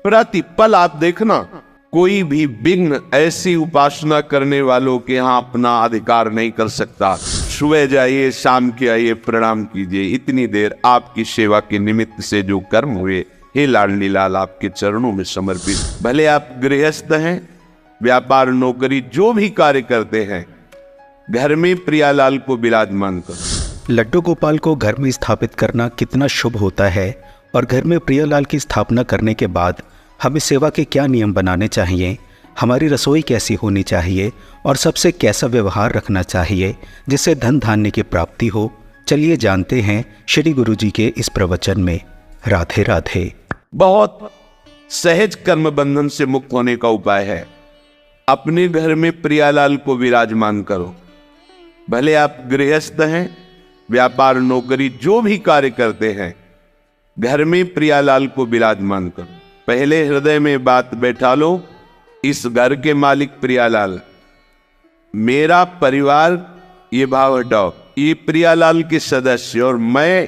प्रतिपल आप देखना, कोई भी विघ्न ऐसी उपासना करने वालों के यहाँ अपना अधिकार नहीं कर सकता। सुबह जाइए, शाम के आइए, प्रणाम कीजिए। इतनी देर आपकी सेवा के निमित्त से जो कर्म हुए, हे लाडली लाल आपके चरणों में समर्पित। भले आप गृहस्थ हैं, व्यापार नौकरी जो भी कार्य करते हैं, घर में प्रियालाल को विराजमान करो। लड्डू गोपाल को घर में स्थापित करना कितना शुभ होता है और घर में प्रियालाल की स्थापना करने के बाद हमें सेवा के क्या नियम बनाने चाहिए, हमारी रसोई कैसी होनी चाहिए और सबसे कैसा व्यवहार रखना चाहिए जिससे धन धान्य की प्राप्ति हो, चलिए जानते हैं श्री गुरु जी के इस प्रवचन में। राधे राधे। बहुत सहज कर्म बंधन से मुक्त होने का उपाय है, अपने घर में प्रियालाल को विराजमान करो। भले आप गृहस्थ हैं, व्यापार नौकरी जो भी कार्य करते हैं, घर में प्रियालाल को विराजमान करो। पहले हृदय में बात बैठा लो, इस घर के मालिक प्रियालाल, मेरा परिवार, ये भाव हटाओ, ये प्रियालाल के सदस्य और मैं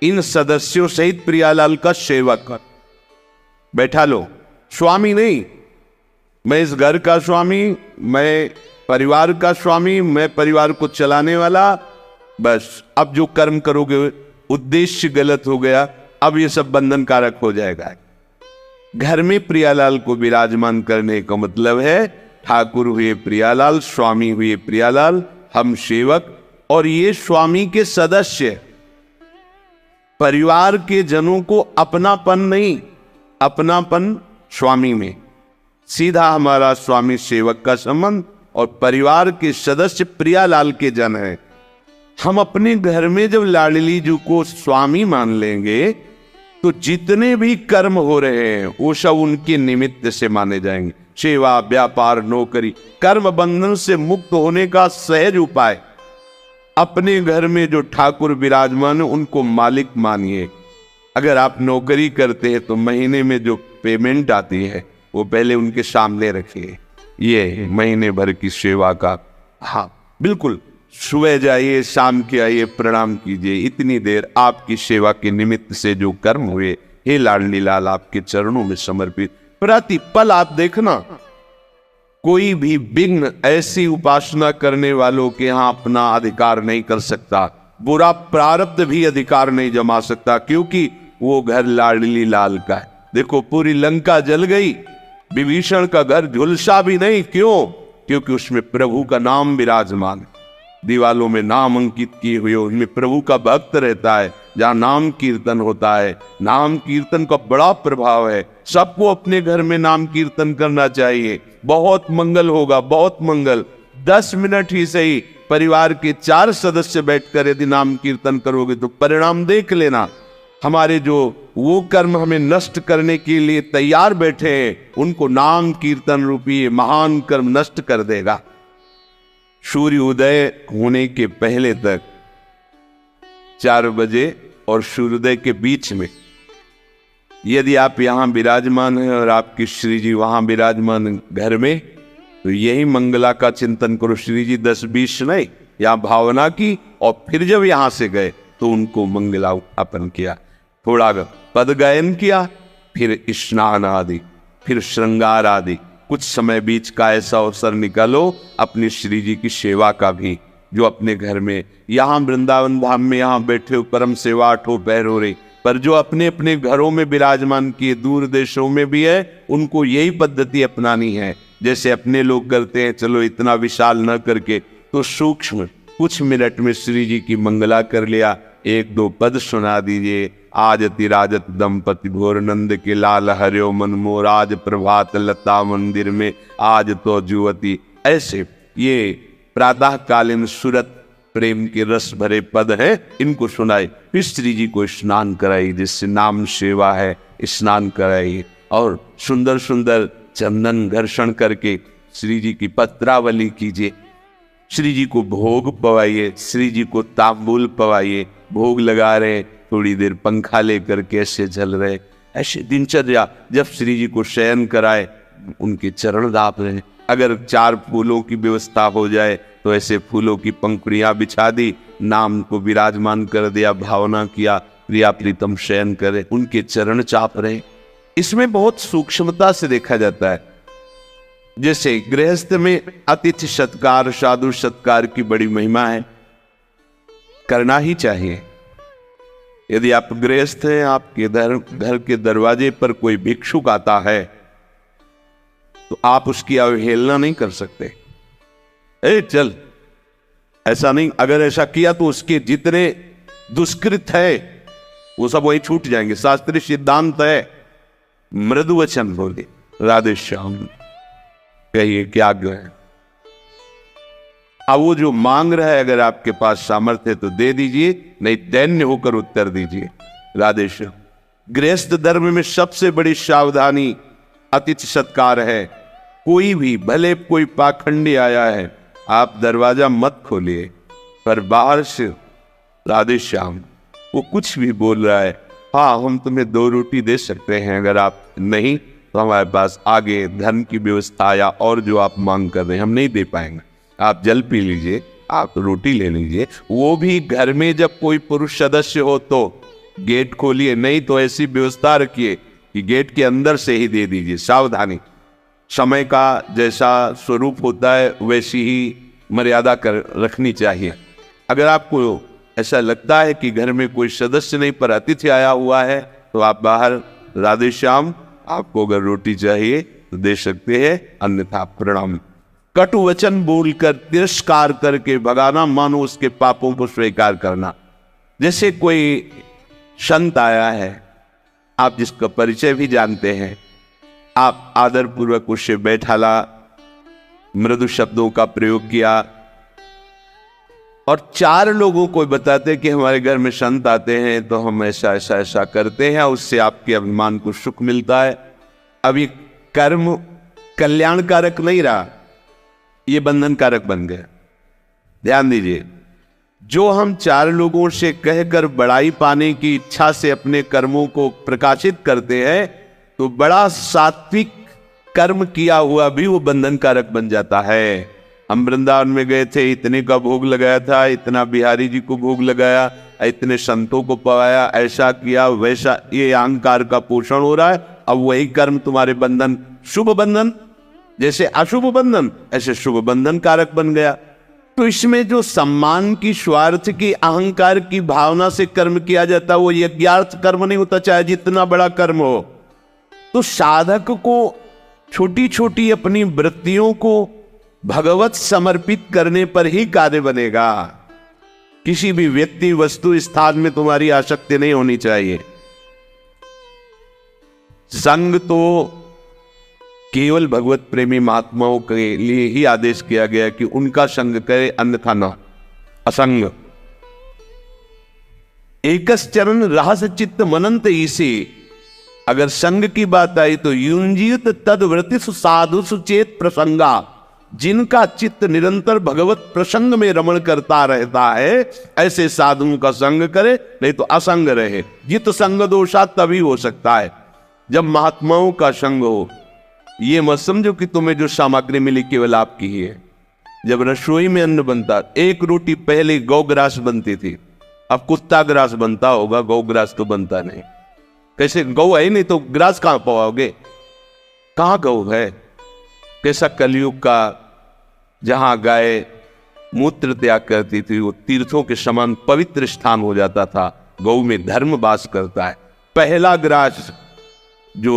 इन सदस्यों सहित प्रियालाल का सेवक। बैठा लो, स्वामी नहीं, मैं इस घर का स्वामी, मैं परिवार का स्वामी, मैं परिवार को चलाने वाला। बस अब जो कर्म करोगे उद्देश्य गलत हो गया, अब ये सब बंधन कारक हो जाएगा। घर में प्रियालाल को विराजमान करने का मतलब है ठाकुर हुए प्रियालाल, स्वामी हुए प्रियालाल, हम सेवक और ये स्वामी के सदस्य। परिवार के जनों को अपनापन नहीं, अपनापन स्वामी में, सीधा हमारा स्वामी सेवक का संबंध और परिवार के सदस्य प्रियालाल के जन है। हम अपने घर में जब लाडली जी को स्वामी मान लेंगे तो जितने भी कर्म हो रहे हैं वो सब उनके निमित्त से माने जाएंगे। सेवा, व्यापार, नौकरी, कर्म बंधन से मुक्त होने का सहज उपाय, अपने घर में जो ठाकुर विराजमान है उनको मालिक मानिए। अगर आप नौकरी करते हैं तो महीने में जो पेमेंट आती है वो पहले उनके सामने रखिए, ये महीने भर की सेवा का। हाँ बिल्कुल, सुबह जाइए, शाम के आइए, प्रणाम कीजिए। इतनी देर आपकी सेवा के निमित्त से जो कर्म हुए, हे लाडली लाल आपके चरणों में समर्पित। प्रतिपल आप देखना, कोई भी विघ्न ऐसी उपासना करने वालों के यहाँ अपना अधिकार नहीं कर सकता। बुरा प्रारब्ध भी अधिकार नहीं जमा सकता, क्योंकि वो घर लाडली लाल का है। देखो पूरी लंका जल गई, विभीषण का घर झुलसा भी नहीं। क्यों? क्योंकि उसमें प्रभु का नाम विराजमान है। दीवालों में नाम अंकित किए हुए, उनमें प्रभु का भक्त रहता है। जहाँ नाम कीर्तन होता है, नाम कीर्तन का बड़ा प्रभाव है। सबको अपने घर में नाम कीर्तन करना चाहिए, बहुत मंगल होगा, बहुत मंगल। 10 मिनट ही सही, परिवार के 4 सदस्य बैठकर यदि नाम कीर्तन करोगे तो परिणाम देख लेना। हमारे जो वो कर्म हमें नष्ट करने के लिए तैयार बैठे हैं, उनको नाम कीर्तन रूपी महान कर्म नष्ट कर देगा। सूर्य उदय होने के पहले तक 4 बजे और सूर्योदय के बीच में यदि आप यहाँ विराजमान हैं और आपकी श्री जी वहां विराजमान घर में, तो यही मंगला का चिंतन करो। श्री जी 10-20 नहीं, यहाँ भावना की और फिर जब यहाँ से गए तो उनको मंगला अर्पण किया, थोड़ा पद गायन किया, फिर स्नान आदि, फिर श्रृंगार आदि। कुछ समय बीच का ऐसा अवसर निकालो अपनी श्री जी की सेवा का भी, जो अपने घर में, यहाँ वृंदावन धाम में यहाँ बैठे हो परम सेवा 8 पहर हो रही, पर जो अपने अपने घरों में विराजमान किए, दूर देशों में भी है, उनको यही पद्धति अपनानी है जैसे अपने लोग करते हैं। चलो इतना विशाल न करके, तो सूक्ष्म कुछ मिनट में श्री जी की मंगला कर लिया, 1-2 पद सुना दीजिए। आज तिराजत दंपति भोर नंद के लाल हरियो मन मोर, आज प्रभात लता मंदिर में आज तो जुवती। ऐसे ये प्रातः कालीन सुरत प्रेम के रस भरे पद हैं, इनको सुनाए। फिर श्री जी को स्नान कराइए, जिससे नाम सेवा है, स्नान कराइए और सुंदर सुंदर चंदन घर्षण करके श्री जी की पत्रावली कीजिए। श्री जी को भोग पवाइए, श्री जी को तांबूल पवाइए। भोग लगा रहे, थोड़ी देर पंखा लेकर के ऐसे चल रहे, ऐसे दिनचर्या। जब श्री जी को शयन कराए, उनके चरण दाप रहे। अगर 4 फूलों की व्यवस्था हो जाए तो ऐसे फूलों की पंखुड़ियां बिछा दी, नाम को विराजमान कर दिया, भावना किया, प्रिया प्रीतम शयन करे, उनके चरण चाप रहे। इसमें बहुत सूक्ष्मता से देखा जाता है। जैसे गृहस्थ में अतिथि सत्कार, साधु सत्कार की बड़ी महिमा है, करना ही चाहिए। यदि आप गृहस्थ हैं, आपके घर के दरवाजे पर कोई भिक्षुक आता है तो आप उसकी अवहेलना नहीं कर सकते। ए चल, ऐसा नहीं। अगर ऐसा किया तो उसके जितने दुष्कृत है वो सब वही छूट जाएंगे। शास्त्रीय सिद्धांत है, मृदु वचन बोले, राधे श्याम, कहिए क्या आज्ञा है। अब वो जो मांग रहा है, अगर आपके पास सामर्थ्य है तो दे दीजिए, नहीं दैन्य होकर उत्तर दीजिए। राधे श्याम। गृहस्थ धर्म में सबसे बड़ी सावधानी अतिथि सत्कार है। कोई भी, भले कोई पाखंडी आया है, आप दरवाजा मत खोलिए, पर बाहर से राधे श्याम, वो कुछ भी बोल रहा है, हाँ हम तुम्हें 2 रोटी दे सकते हैं, अगर आप नहीं तो हमारे पास आगे धन की व्यवस्था या और जो आप मांग कर रहे हैं हम नहीं दे पाएंगे, आप जल पी लीजिए, आप रोटी ले लीजिए। वो भी घर में जब कोई पुरुष सदस्य हो तो गेट खोलिए, नहीं तो ऐसी व्यवस्था रखिए कि गेट के अंदर से ही दे दीजिए। सावधानी, समय का जैसा स्वरूप होता है वैसी ही मर्यादा कर रखनी चाहिए। अगर आपको ऐसा लगता है कि घर में कोई सदस्य नहीं पर अतिथि आया हुआ है तो आप बाहर, राधे श्याम, आपको अगर रोटी चाहिए तो दे सकते हैं, अन्यथा प्रणाम। कटु वचन बोलकर तिरस्कार करके भगाना मानो उसके पापों को स्वीकार करना। जैसे कोई संत आया है, आप जिसका परिचय भी जानते हैं, आप आदर पूर्वक उससे बैठाला, मृदु शब्दों का प्रयोग किया और 4 लोगों को बताते कि हमारे घर में संत आते हैं तो हम ऐसा ऐसा ऐसा करते हैं, उससे आपके अभिमान को सुख मिलता है। अब ये कर्म कल्याणकारक नहीं रहा, ये बंधनकारक बन गया। ध्यान दीजिए, जो हम 4 लोगों से कहकर बड़ाई पाने की इच्छा से अपने कर्मों को प्रकाशित करते हैं तो बड़ा सात्विक कर्म किया हुआ भी वो बंधनकारक बन जाता है। हम वृंदावन में गए थे, इतने का भोग लगाया था, इतना बिहारी जी को भोग लगाया, इतने संतों को पवाया, ऐसा किया वैसा, ये अहंकार का पोषण हो रहा है। अब वही कर्म तुम्हारे बंधन, शुभ बंधन जैसे अशुभ बंधन, ऐसे शुभ बंधन कारक बन गया। तो इसमें जो सम्मान की, स्वार्थ की, अहंकार की भावना से कर्म किया जाता है वो यज्ञार्थ कर्म नहीं होता, चाहे जितना बड़ा कर्म हो। तो साधक को छोटी छोटी अपनी वृत्तियों को भगवत समर्पित करने पर ही कार्य बनेगा। किसी भी व्यक्ति, वस्तु, स्थान में तुम्हारी आसक्ति नहीं होनी चाहिए। संग तो केवल भगवत प्रेमी महात्माओं के लिए ही आदेश किया गया कि उनका संग करे, अन्यथा न। असंग एकस चरण रहस चित्त मनंत ईसे। अगर संग की बात आई तो युंजित तदवृत्ति साधु सुचेत प्रसंगा। जिनका चित्त निरंतर भगवत प्रसंग में रमण करता रहता है, ऐसे साधुओं का संग करे, नहीं तो असंग रहे। जित संग दोषा तभी हो सकता है जब महात्माओं का संग हो। ये मत समझो कि तुम्हें जो सामग्री मिली केवल आपकी ही है। जब रसोई में अन्न बनता, 1 रोटी पहले गौग्रास बनती थी, अब कुत्ता ग्रास बनता होगा, गौग्रास तो बनता नहीं। कैसे? गौ है नहीं तो ग्रास कहां पाओगे? कहां गौ है? कैसा कलयुग का, जहां गाय मूत्र त्याग करती थी वो तीर्थों के समान पवित्र स्थान हो जाता था। गौ में धर्म वास करता है। पहला ग्रास जो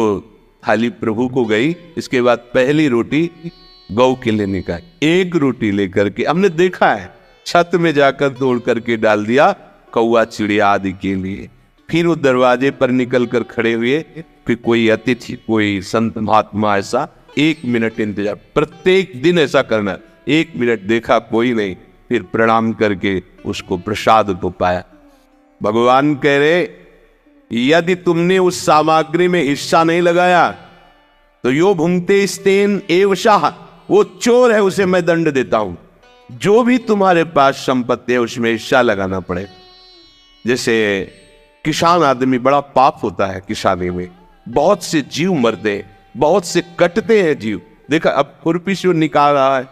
थाली प्रभु को गई, इसके बाद पहली रोटी गौ के लिए निकाली। 1 रोटी लेकर के हमने देखा है, छत में जाकर तोड़ करके डाल दिया कौआ चिड़िया आदि के लिए। फिर वो दरवाजे पर निकल कर खड़े हुए, फिर कोई अतिथि, कोई संत महात्मा, ऐसा 1 मिनट इंतजार, प्रत्येक दिन ऐसा करना। 1 मिनट देखा कोई नहीं, फिर प्रणाम करके उसको प्रसाद तो पाया। भगवान कह रहे, यदि तुमने उस सामग्री में हिस्सा नहीं लगाया तो यो भुंगते स्तेन एव शाह, वो चोर है, उसे मैं दंड देता हूं। जो भी तुम्हारे पास संपत्ति है उसमें हिस्सा लगाना पड़े। जैसे किसान आदमी, बड़ा पाप होता है किसानी में, बहुत से जीव मरते हैं, बहुत से कटते हैं जीव। देखा, अब खुरपी से निकाल रहा है,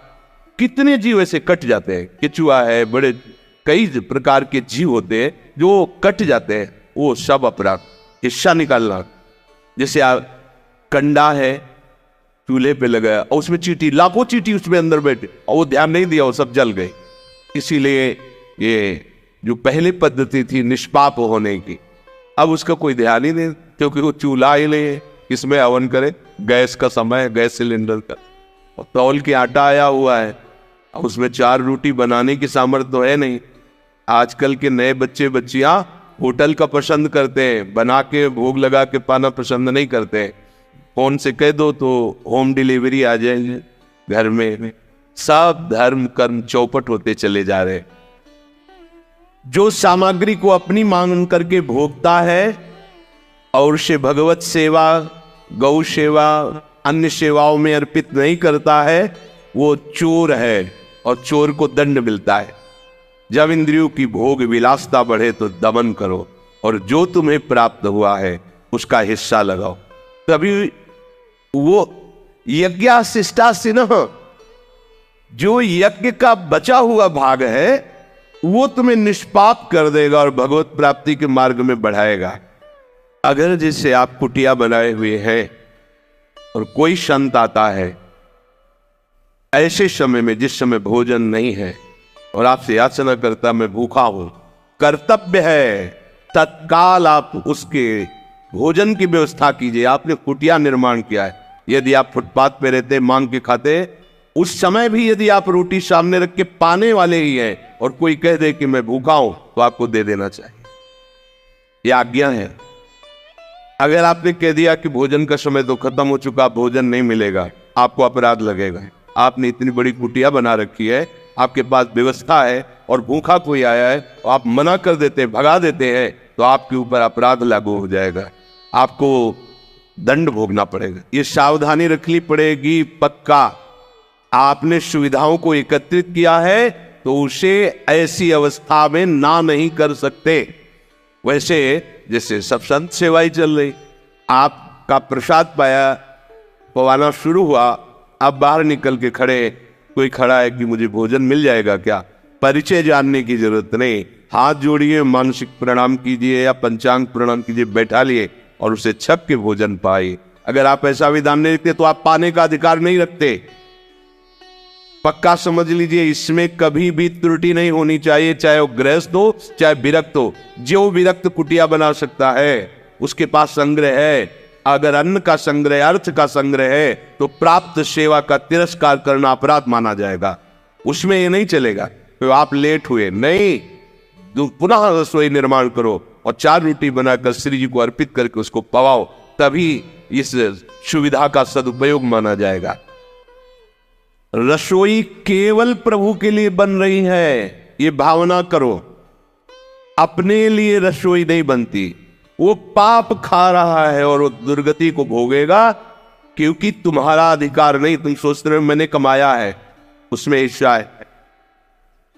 कितने जीव ऐसे कट जाते हैं। केचुआ है, बड़े कई प्रकार के जीव होते हैं जो कट जाते हैं। वो सब अपराध, हिस्सा निकालना। जैसे कंडा है चूल्हे पे लगाया और उसमें चींटी, लाखों चींटी उसमें अंदर बैठे और वो ध्यान नहीं दिया, वो सब जल गए। इसीलिए ये जो पहली पद्धति थी निष्पाप होने की, अब उसका कोई ध्यान ही नहीं, क्योंकि वो चूल्हा ही नहीं है, किसमें हवन करे, गैस का समय, गैस सिलेंडर का, और तौल के आटा आया हुआ है, उसमें 4 रोटी बनाने की सामर्थ्य तो है नहीं। आजकल के नए बच्चे बच्चियां होटल का पसंद करते हैं, बना के भोग लगा के पाना पसंद नहीं करते हैं। फोन से कह दो तो होम डिलीवरी आ जाएंगे घर में। सब धर्म कर्म चौपट होते चले जा रहे। जो सामग्री को अपनी मांग करके भोगता है और उसे भगवत सेवा, गौ सेवा, अन्य सेवाओं में अर्पित नहीं करता है, वो चोर है और चोर को दंड मिलता है। जब इंद्रियों की भोग विलासता बढ़े तो दमन करो और जो तुम्हें प्राप्त हुआ है उसका हिस्सा लगाओ। तभी वो यज्ञाशिष्टास्य न, जो यज्ञ का बचा हुआ भाग है वो तुम्हें निष्पाप कर देगा और भगवत प्राप्ति के मार्ग में बढ़ाएगा। अगर जैसे आप कुटिया बनाए हुए हैं और कोई संत आता है ऐसे समय में जिस समय भोजन नहीं है और आपसे याचना करता मैं भूखा हूं, कर्तव्य है तत्काल आप उसके भोजन की व्यवस्था कीजिए। आपने कुटिया निर्माण किया है, यदि आप फुटपाथ पे रहते मांग के खाते, उस समय भी यदि आप रोटी सामने रख के पाने वाले ही हैं और कोई कह दे कि मैं भूखा हूं तो आपको दे देना चाहिए, यह आज्ञा है। अगर आपने कह दिया कि भोजन का समय तो खत्म हो चुका, भोजन नहीं मिलेगा, आपको अपराध लगेगा। आपने इतनी बड़ी कुटिया बना रखी है, आपके पास व्यवस्था है और भूखा कोई आया है तो आप मना कर देते हैं, भगा देते हैं, तो आपके ऊपर अपराध लागू हो जाएगा, आपको दंड भोगना पड़ेगा। ये सावधानी रखनी पड़ेगी पक्का। आपने सुविधाओं को एकत्रित किया है तो उसे ऐसी अवस्था में ना नहीं कर सकते। वैसे जैसे सब संत सेवाई चल रही, आपका प्रसाद पाया, पवाना शुरू हुआ, आप बाहर निकल के खड़े, कोई खड़ा है कि मुझे भोजन मिल जाएगा क्या, परिचय जानने की जरूरत नहीं, हाथ जोड़िए, मानसिक प्रणाम कीजिए या पंचांग प्रणाम कीजिए, बैठा लिए और उसे छप के भोजन पाए। अगर आप ऐसा विधान नहीं रखते तो आप पाने का अधिकार नहीं रखते। पक्का समझ लीजिए, इसमें कभी भी त्रुटि नहीं होनी चाहिए, चाहे वो गृहस्थ हो चाहे विरक्त हो। जो विरक्त कुटिया बना सकता है उसके पास संग्रह है। अगर अन्न का संग्रह, अर्थ का संग्रह है तो प्राप्त सेवा का तिरस्कार करना अपराध माना जाएगा, उसमें ये नहीं चलेगा। तो आप लेट हुए नहीं, पुनः रसोई निर्माण करो और 4 रोटी बनाकर श्री जी को अर्पित करके उसको पवाओ, तभी इस सुविधा का सदुपयोग माना जाएगा। रसोई केवल प्रभु के लिए बन रही है, ये भावना करो। अपने लिए रसोई नहीं बनती। वो पाप खा रहा है और वो दुर्गति को भोगेगा, क्योंकि तुम्हारा अधिकार नहीं। तुम सोचते रहे मैंने कमाया है, उसमें हिस्सा है।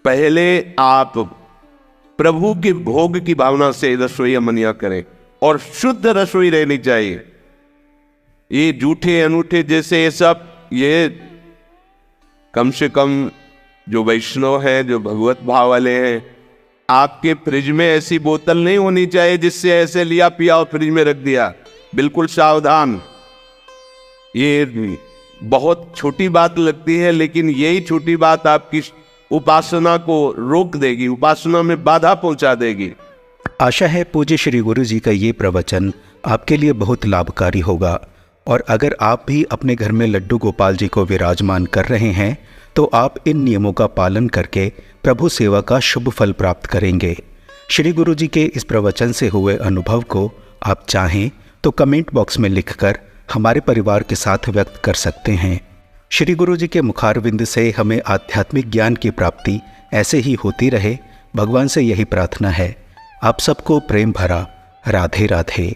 पहले आप प्रभु के भोग की भावना से रसोई अमनिया करें और शुद्ध रसोई रहनी चाहिए। ये जूठे अनूठे जैसे ये सब, ये कम से कम जो वैष्णव है, जो भगवत भाव वाले हैं, आपके फ्रिज में ऐसी बोतल नहीं होनी चाहिए जिससे ऐसे लिया पिया और फ्रिज में रख दिया। बिल्कुल सावधान। ये बहुत छोटी बात लगती है, लेकिन यही छोटी बात आपकी उपासना को रोक देगी, उपासना में बाधा पहुंचा देगी। आशा है पूज्य श्री गुरु जी का ये प्रवचन आपके लिए बहुत लाभकारी होगा। और अगर आप भी अपने घर में लड्डू गोपाल जी को विराजमान कर रहे हैं तो आप इन नियमों का पालन करके प्रभु सेवा का शुभ फल प्राप्त करेंगे। श्री गुरु जी के इस प्रवचन से हुए अनुभव को आप चाहें तो कमेंट बॉक्स में लिखकर हमारे परिवार के साथ व्यक्त कर सकते हैं। श्री गुरु जी के मुखारविंद से हमें आध्यात्मिक ज्ञान की प्राप्ति ऐसे ही होती रहे, भगवान से यही प्रार्थना है। आप सबको प्रेम भरा राधे राधे।